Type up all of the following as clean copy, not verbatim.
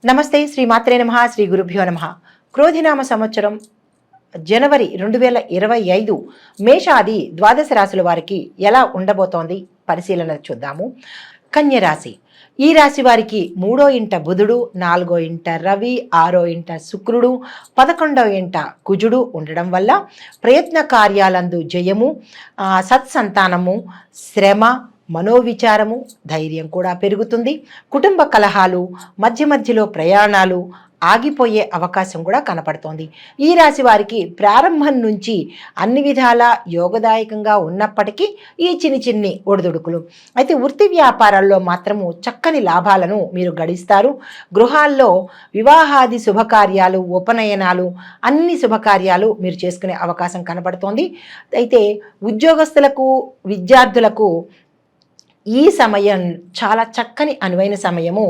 నమస్తే. శ్రీ మాత్రే నమః. శ్రీ గురుభ్యో నమః. క్రోధినామ సంవత్సరం జనవరి 2025 మేషాది ద్వాదశ రాశుల వారికి ఎలా ఉండబోతోంది పరిశీలన చూద్దాము. కన్య రాశి. ఈ రాశి వారికి 3వ ఇంట బుధుడు, 4వ ఇంట రవి, 6వ ఇంట శుక్రుడు, 11వ ఇంట కుజుడు ఉండడం వల్ల ప్రయత్న కార్యాలందు జయము, సత్సంతానము, శ్రమ, మనోవిచారము, ధైర్యం కూడా పెరుగుతుంది. కుటుంబ కలహాలు, మధ్య మధ్యలో ప్రయాణాలు ఆగిపోయే అవకాశం కూడా కనపడుతోంది. ఈ రాశి వారికి ప్రారంభం నుంచి అన్ని విధాలా యోగదాయకంగా ఉన్నప్పటికీ ఈ చిన్ని ఒడిదుడుకులు. అయితే వృత్తి వ్యాపారాల్లో మాత్రము చక్కని లాభాలను మీరు గడిస్తారు. గృహాల్లో వివాహాది శుభకార్యాలు, ఉపనయనాలు, అన్ని శుభకార్యాలు మీరు చేసుకునే అవకాశం కనపడుతోంది. అయితే ఉద్యోగస్తులకు, విద్యార్థులకు ఈ సమయం చాలా చక్కని అనువైన సమయము.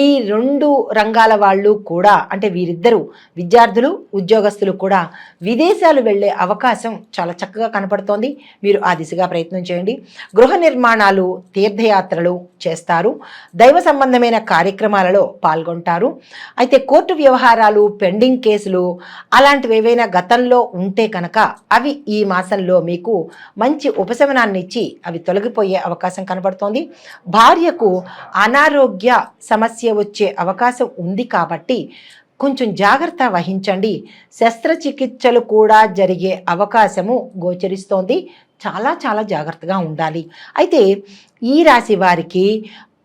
ఈ 2 రంగాల వాళ్ళు కూడా, అంటే వీరిద్దరూ విద్యార్థులు, ఉద్యోగస్తులు కూడా విదేశాలు వెళ్ళే అవకాశం చాలా చక్కగా కనపడుతోంది. మీరు ఆ దిశగా ప్రయత్నం చేయండి. గృహ నిర్మాణాలు, తీర్థయాత్రలు చేస్తారు. దైవ సంబంధమైన కార్యక్రమాలలో పాల్గొంటారు. అయితే కోర్టు వ్యవహారాలు, పెండింగ్ కేసులు అలాంటివి ఏవైనా గతంలో ఉంటే కనుక అవి ఈ మాసంలో మీకు మంచి ఉపశమనాన్ని ఇచ్చి అవి తొలగిపోయే అవకాశం కనపడుతుంది. భార్యకు అనారోగ్య సమస్య వచ్చే అవకాశం ఉంది కాబట్టి కొంచెం జాగ్రత్త వహించండి. శస్త్రచికిత్సలు కూడా జరిగే అవకాశము గోచరిస్తోంది. చాలా జాగ్రత్తగా ఉండాలి. అయితే ఈ రాశి వారికి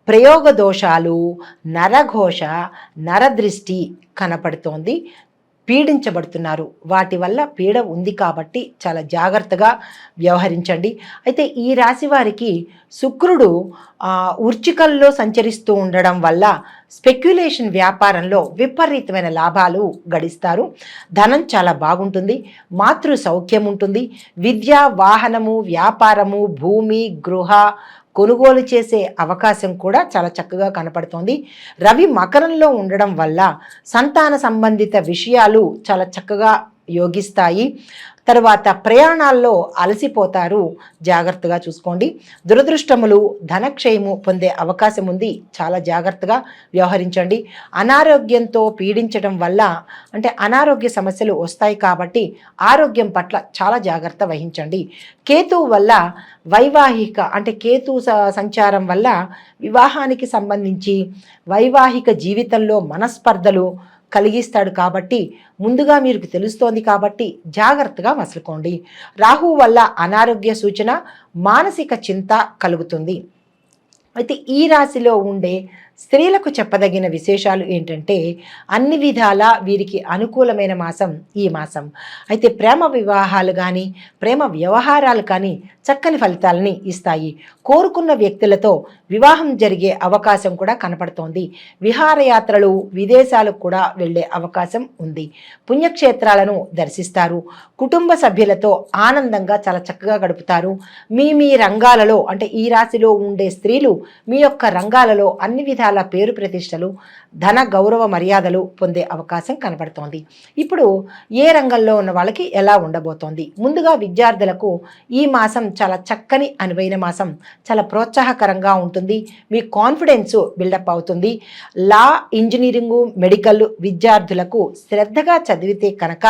ప్రయోగ దోషాలు, నరఘోష, నరదృష్టి కనపడుతోంది. పీడించబడుతున్నారు. వాటి వల్ల పీడ ఉంది కాబట్టి చాలా జాగ్రత్తగా వ్యవహరించండి. అయితే ఈ రాశి వారికి శుక్రుడు వృచ్చికల్లో సంచరిస్తూ ఉండడం వల్ల స్పెక్యులేషన్ వ్యాపారంలో విపరీతమైన లాభాలు గడిస్తారు. ధనం చాలా బాగుంటుంది. మాతృ సౌఖ్యం ఉంటుంది. విద్య, వాహనము, వ్యాపారము, భూమి, గృహ కొనుగోలు చేసే అవకాశం కూడా చాలా చక్కగా కనపడుతోంది. రవి మకరంలో ఉండడం వల్ల సంతాన సంబంధిత విషయాలు చాలా చక్కగా యోగిస్తాయి. తర్వాత ప్రయాణాల్లో అలసిపోతారు. జాగ్రత్తగా చూసుకోండి. దురదృష్టములు, ధనక్షయము పొందే అవకాశం ఉంది. చాలా జాగ్రత్తగా వ్యవహరించండి. అనారోగ్యంతో పీడించడం వల్ల, అంటే అనారోగ్య సమస్యలు వస్తాయి కాబట్టి ఆరోగ్యం పట్ల చాలా జాగ్రత్త వహించండి. కేతువు వల్ల వైవాహిక, అంటే కేతు సంచారం వల్ల వివాహానికి సంబంధించి వైవాహిక జీవితంలో మనస్పర్ధలు కలిగిస్తాడు కాబట్టి ముందుగా మీకు తెలుస్తోంది కాబట్టి జాగ్రత్తగా మసులుకోండి. రాహువు వల్ల అనారోగ్య సూచన, మానసిక చింత కలుగుతుంది. అయితే ఈ రాశిలో ఉండే స్త్రీలకు చెప్పదగిన విశేషాలు ఏంటంటే అన్ని విధాలా వీరికి అనుకూలమైన మాసం ఈ మాసం. అయితే ప్రేమ వివాహాలు కానీ, ప్రేమ వ్యవహారాలు కానీ చక్కని ఫలితాలని ఇస్తాయి. కోరుకున్న వ్యక్తులతో వివాహం జరిగే అవకాశం కూడా కనపడుతోంది. విహారయాత్రలు, విదేశాలకు కూడా వెళ్ళే అవకాశం ఉంది. పుణ్యక్షేత్రాలను దర్శిస్తారు. కుటుంబ సభ్యులతో ఆనందంగా చాలా చక్కగా గడుపుతారు. మీ రంగాలలో, అంటే ఈ రాశిలో ఉండే స్త్రీలు మీ యొక్క రంగాలలో అన్ని విధాల పేరు ప్రతిష్టలు, ధన గౌరవ మర్యాదలు పొందే అవకాశం కనబడుతోంది. ఇప్పుడు ఏ రంగంలో ఉన్న వాళ్ళకి ఎలా ఉండబోతోంది? ముందుగా విద్యార్థులకు ఈ మాసం చాలా చక్కని అనువైన మాసం. చాలా ప్రోత్సాహకరంగా ఉంటుంది. మీ కాన్ఫిడెన్స్ బిల్డప్ అవుతుంది. లా, ఇంజనీరింగు, మెడికల్ విద్యార్థులకు శ్రద్ధగా చదివితే కనుక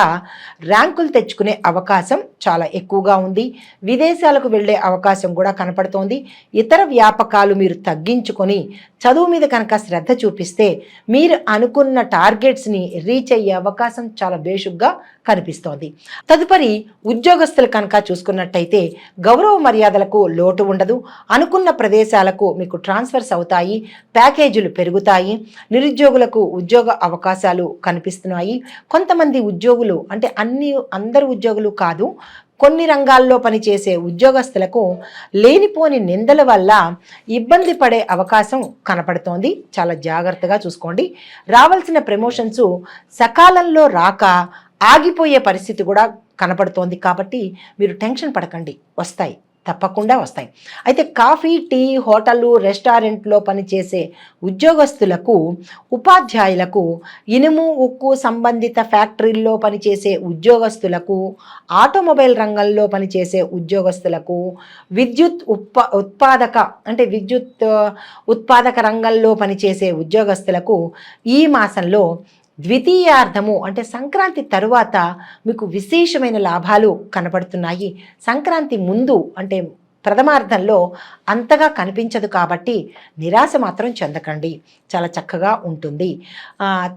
ర్యాంకులు తెచ్చుకునే అవకాశం చాలా ఎక్కువగా ఉంది. విదేశాలకు వెళ్ళే అవకాశం కూడా కనపడుతోంది. ఇతర వ్యాపకాలు మీరు తగ్గించుకొని చదువు మీద కనుక శ్రద్ధ చూపిస్తే మీరు అనుకున్న టార్గెట్స్ని రీచ్ అయ్యే అవకాశం చాలా బేషుగ్గా కనిపిస్తోంది. తదుపరి ఉద్యోగస్తులు కనుక చూసుకున్నట్టయితే గౌరవ మర్యాదలకు లోటు ఉండదు. అనుకున్న ప్రదేశాలకు మీకు ట్రాన్స్ఫర్స్ అవుతాయి. ప్యాకేజీలు పెరుగుతాయి. నిరుద్యోగులకు ఉద్యోగ అవకాశాలు కనిపిస్తున్నాయి. కొంతమంది ఉద్యోగులు, అంటే అందరు ఉద్యోగులు కాదు, కొన్ని రంగాల్లో పనిచేసే ఉద్యోగస్తులకు లేనిపోని నిందల వల్ల ఇబ్బంది పడే అవకాశం కనపడుతోంది. చాలా జాగ్రత్తగా చూసుకోండి. రావాల్సిన ప్రమోషన్స్ సకాలంలో రాక ఆగిపోయే పరిస్థితి కూడా కనపడుతోంది కాబట్టి మీరు టెన్షన్ పడకండి, వస్తాయి. తప్పకుండా వస్తాయి. అయితే కాఫీ, టీ, హోటళ్ళు, రెస్టారెంట్లో పనిచేసే ఉద్యోగస్తులకు, ఉపాధ్యాయులకు, ఇనుము, ఉక్కు సంబంధిత ఫ్యాక్టరీల్లో పనిచేసే ఉద్యోగస్తులకు, ఆటోమొబైల్ రంగంలో పనిచేసే ఉద్యోగస్తులకు, విద్యుత్ ఉత్పాదక అంటే ఉత్పాదక రంగంలో పనిచేసే ఉద్యోగస్తులకు ఈ మాసంలో ద్వితీయార్థము అంటే సంక్రాంతి తరువాత మీకు విశేషమైన లాభాలు కనబడుతున్నాయి. సంక్రాంతి ముందు అంటే ప్రథమార్థంలో అంతగా కనిపించదు కాబట్టి నిరాశ మాత్రం చెందకండి, చాలా చక్కగా ఉంటుంది.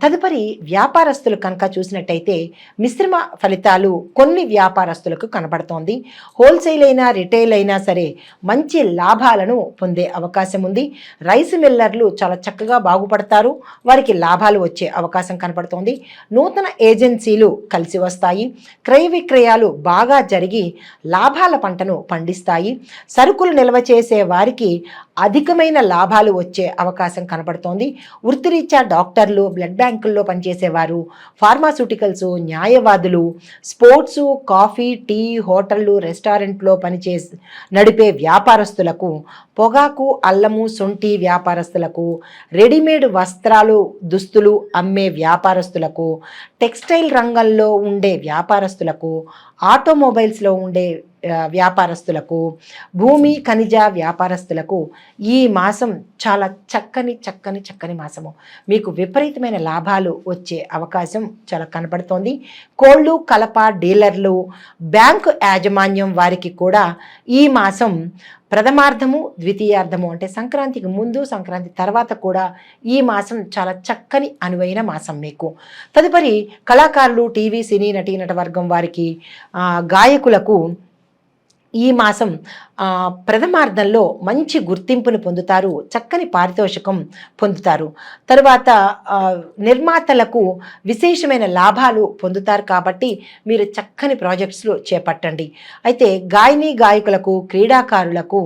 తదుపరి వ్యాపారస్తులు కనుక చూసినట్టయితే మిశ్రమ ఫలితాలు కొన్ని వ్యాపారస్తులకు కనబడుతోంది. హోల్సేల్ అయినా రిటైల్ అయినా సరే మంచి లాభాలను పొందే అవకాశం ఉంది. రైస్ మిల్లర్లు చాలా చక్కగా బాగుపడతారు, వారికి లాభాలు వచ్చే అవకాశం కనబడుతోంది. నూతన ఏజెన్సీలు కలిసి వస్తాయి. క్రయ విక్రయాలు బాగా జరిగి లాభాల పంటను పండిస్తాయి. సరుకులు నిల్వ చేసే వారికి అధికమైన లాభాలు వచ్చే అవకాశం కనబడుతోంది. వృత్తిరీత్యా డాక్టర్లు, బ్లడ్ బ్యాంకుల్లో పనిచేసేవారు, ఫార్మాస్యూటికల్స్, న్యాయవాదులు, స్పోర్ట్సు, కాఫీ, టీ, హోటళ్ళు, రెస్టారెంట్లో నడిపే వ్యాపారస్తులకు, పొగాకు, అల్లము, శొంఠి వ్యాపారస్తులకు, రెడీమేడ్ వస్త్రాలు, దుస్తులు అమ్మే వ్యాపారస్తులకు, టెక్స్టైల్ రంగంలో ఉండే వ్యాపారస్తులకు, ఆటోమొబైల్స్లో ఉండే వ్యాపారస్తులకు, భూమి ఖనిజ వ్యాపారస్తులకు ఈ మాసం చాలా చక్కని మాసము. మీకు విపరీతమైన లాభాలు వచ్చే అవకాశం చాలా కనబడుతోంది. కోళ్ళు, కలప డీలర్లు, బ్యాంకు యాజమాన్యం వారికి కూడా ఈ మాసం ప్రథమార్థము, ద్వితీయార్థము అంటే సంక్రాంతికి ముందు, సంక్రాంతి తర్వాత కూడా ఈ మాసం చాలా చక్కని అనువైన మాసం మీకు. తదుపరి కళాకారులు, టీవీ, సినీ నటీ నటవర్గం వారికి, గాయకులకు ఈ మాసం ప్రథమార్థంలో మంచి గుర్తింపును పొందుతారు, చక్కని పారితోషికం పొందుతారు. తరువాత నిర్మాతలకు విశేషమైన లాభాలు పొందుతారు కాబట్టి మీరు చక్కని ప్రాజెక్ట్స్లో చేపట్టండి. అయితే గాయకులకు, క్రీడాకారులకు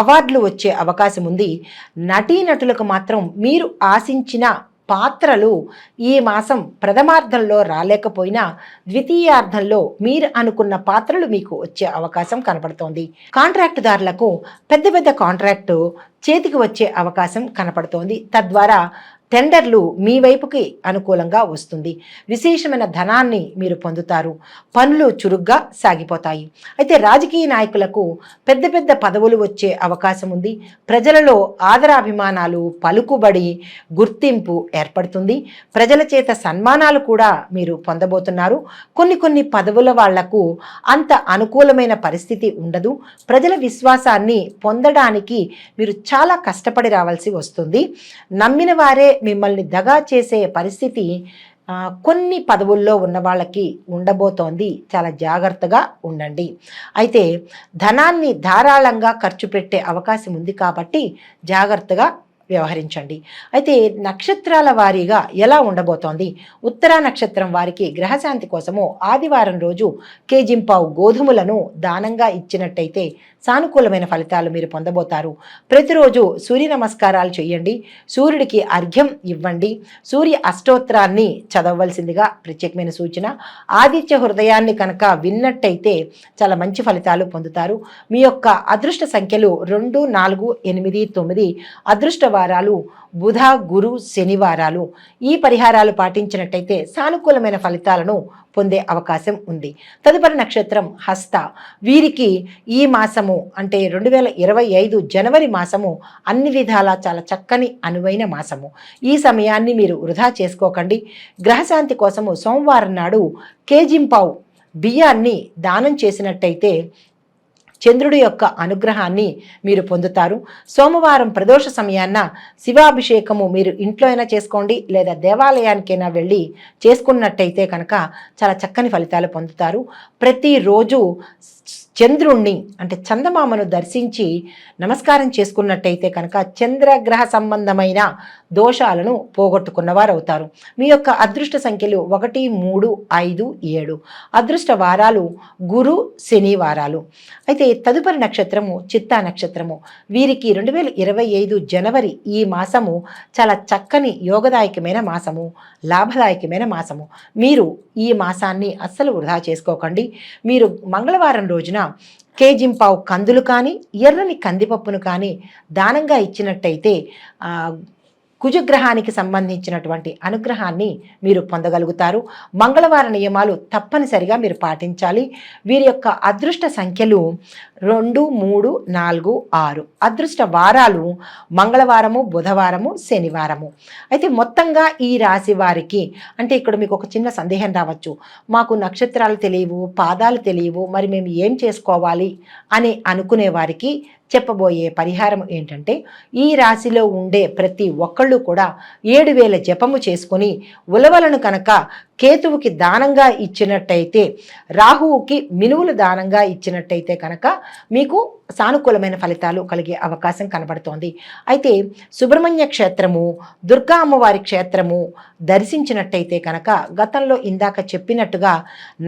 అవార్డులు వచ్చే అవకాశం ఉంది. నటీనటులకు మాత్రం మీరు ఆశించిన పాత్రలు ఈ మాసం ప్రథమార్థంలో రాలేకపోయినా ద్వితీయార్థంలో మీరు అనుకున్న పాత్రలు మీకు వచ్చే అవకాశం కనపడుతోంది. కాంట్రాక్టుదారులకు పెద్ద కాంట్రాక్టు చేతికి వచ్చే అవకాశం కనపడుతోంది. తద్వారా టెండర్లు మీ వైపుకి అనుకూలంగా వస్తుంది. విశేషమైన ధనాన్ని మీరు పొందుతారు. పనులు చురుగ్గా సాగిపోతాయి. అయితే రాజకీయ నాయకులకు పెద్ద పదవులు వచ్చే అవకాశం ఉంది. ప్రజలలో ఆదరాభిమానాలు, పలుకుబడి, గుర్తింపు ఏర్పడుతుంది. ప్రజల చేత సన్మానాలు కూడా మీరు పొందబోతున్నారు. కొన్ని పదవుల వాళ్లకు అంత అనుకూలమైన పరిస్థితి ఉండదు. ప్రజల విశ్వాసాన్ని పొందడానికి మీరు చాలా కష్టపడి రావాల్సి వస్తుంది. నమ్మిన వారే మిమ్మల్ని దగా చేసే పరిస్థితి కొన్ని పదవుల్లో ఉన్న వాళ్ళకి ఉండబోతోంది. చాలా జాగ్రత్తగా ఉండండి. అయితే ధనాన్ని ధారాళంగా ఖర్చు పెట్టే అవకాశం ఉంది కాబట్టి జాగ్రత్తగా వ్యవహరించండి. అయితే నక్షత్రాల వారీగా ఎలా ఉండబోతోంది? ఉత్తరా నక్షత్రం వారికి గ్రహశాంతి కోసము ఆదివారం రోజు కేజింపావు గోధుమలను దానంగా ఇచ్చినట్టయితే సానుకూలమైన ఫలితాలు మీరు పొందబోతారు. ప్రతిరోజు సూర్య నమస్కారాలు చేయండి, సూర్యుడికి అర్ఘ్యం ఇవ్వండి, సూర్య అష్టోత్తరాన్ని చదవవలసిందిగా ప్రత్యేకమైన సూచన. ఆదిత్య హృదయాన్ని కనుక విన్నట్టయితే చాలా మంచి ఫలితాలు పొందుతారు. మీ యొక్క అదృష్ట సంఖ్యలు 2, 4, 8, 9. అదృష్ట వారాలు బుధ, గురు, శనివారాలు. ఈ పరిహారాలు పాటించినట్టయితే సానుకూలమైన ఫలితాలను పొందే అవకాశం ఉంది. తదుపరి నక్షత్రం హస్త. వీరికి ఈ మాసము అంటే 2025 జనవరి మాసము అన్ని విధాలా చాలా చక్కని అనువైన మాసము. ఈ సమయాన్ని మీరు వృధా చేసుకోకండి. గ్రహశాంతి కోసము సోమవారం నాడు కేజింపావు బియ్యాన్ని దానం చేసినట్టయితే చంద్రుడి యొక్క అనుగ్రహాన్ని మీరు పొందుతారు. సోమవారం ప్రదోష సమయాన్న శివాభిషేకము మీరు ఇంట్లో అయినా చేసుకోండి, లేదా దేవాలయానికైనా వెళ్ళి చేసుకున్నట్టయితే కనుక చాలా చక్కని ఫలితాలు పొందుతారు. ప్రతిరోజు చంద్రుణ్ణి అంటే చందమామను దర్శించి నమస్కారం చేసుకున్నట్టయితే కనుక చంద్రగ్రహ సంబంధమైన దోషాలను పోగొట్టుకున్నవారు అవుతారు. మీ యొక్క అదృష్ట సంఖ్యలు 1, 3, 5, 7. అదృష్ట వారాలు గురు, శని వారాలు. అయితే తదుపరి నక్షత్రము చిత్తా నక్షత్రము. వీరికి 2025 జనవరి ఈ మాసము చాలా చక్కని యోగదాయకమైన మాసము, లాభదాయకమైన మాసము. మీరు ఈ మాసాన్ని అస్సలు వృధా చేసుకోకండి. మీరు మంగళవారం రోజున కేజింపావు కందులు కానీ ఎర్రని కందిపప్పును కానీ దానంగా ఇచ్చినట్టయితే కుజగ్రహానికి సంబంధించినటువంటి అనుగ్రహాన్ని మీరు పొందగలుగుతారు. మంగళవార నియమాలు తప్పనిసరిగా మీరు పాటించాలి. వీరి యొక్క అదృష్ట సంఖ్యలు 2, 3, 4, 6. అదృష్ట వారాలు మంగళవారము, బుధవారము, శనివారము. అయితే మొత్తంగా ఈ రాశి వారికి అంటే ఇక్కడ మీకు ఒక చిన్న సందేహం రావచ్చు, మాకు నక్షత్రాలు తెలియవు, పాదాలు తెలియవు, మరి మేము ఏం చేసుకోవాలి అని అనుకునే వారికి చెప్పబోయే పరిహారం ఏంటంటే, ఈ రాశిలో ఉండే ప్రతి ఒక్కళ్ళు కూడా 7000 జపము చేసుకొని ఉలవలను కనుక కేతువుకి దానంగా ఇచ్చినట్టయితే, రాహువుకి మినువులు దానంగా ఇచ్చినట్టయితే కనుక మీకు సానుకూలమైన ఫలితాలు కలిగే అవకాశం కనబడుతోంది. అయితే సుబ్రహ్మణ్య క్షేత్రము, దుర్గా అమ్మవారి క్షేత్రము దర్శించినట్టయితే కనుక గతంలో ఇందాక చెప్పినట్టుగా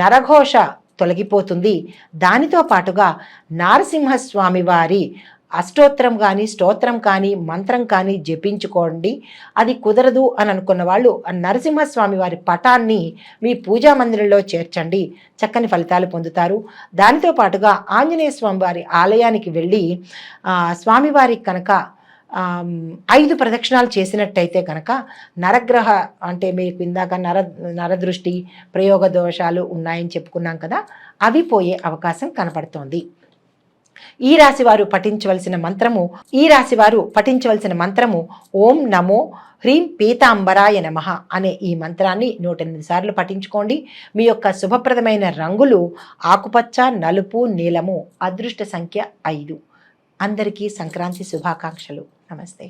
నరఘోష తొలగిపోతుంది. దానితో పాటుగా నారసింహస్వామి వారి అష్టోత్తరం కానీ, స్తోత్రం కానీ, మంత్రం కానీ జపించుకోండి. అది కుదరదు అని అనుకున్న వాళ్ళు నరసింహస్వామి వారి పటాన్ని మీ పూజా మందిరంలో చేర్చండి, చక్కని ఫలితాలు పొందుతారు. దానితో పాటుగా ఆంజనేయ స్వామి వారి ఆలయానికి వెళ్ళి స్వామివారికి కనుక 5 ప్రదక్షిణాలు చేసినట్టయితే కనుక నరగ్రహ అంటే మీకు ఇందాక నరదృష్టి, ప్రయోగ దోషాలు ఉన్నాయని చెప్పుకున్నాం కదా, అవి పోయే అవకాశం కనపడుతోంది. ఈ రాశివారు పఠించవలసిన మంత్రము ఓం నమో హ్రీం పీతాంబరాయ నమః అనే ఈ మంత్రాన్ని 108 సార్లు పఠించుకోండి. మీ యొక్క శుభప్రదమైన రంగులు ఆకుపచ్చ, నలుపు, నీలము. అదృష్ట సంఖ్య 5. అందరికీ సంక్రాంతి శుభాకాంక్షలు. నమస్తే.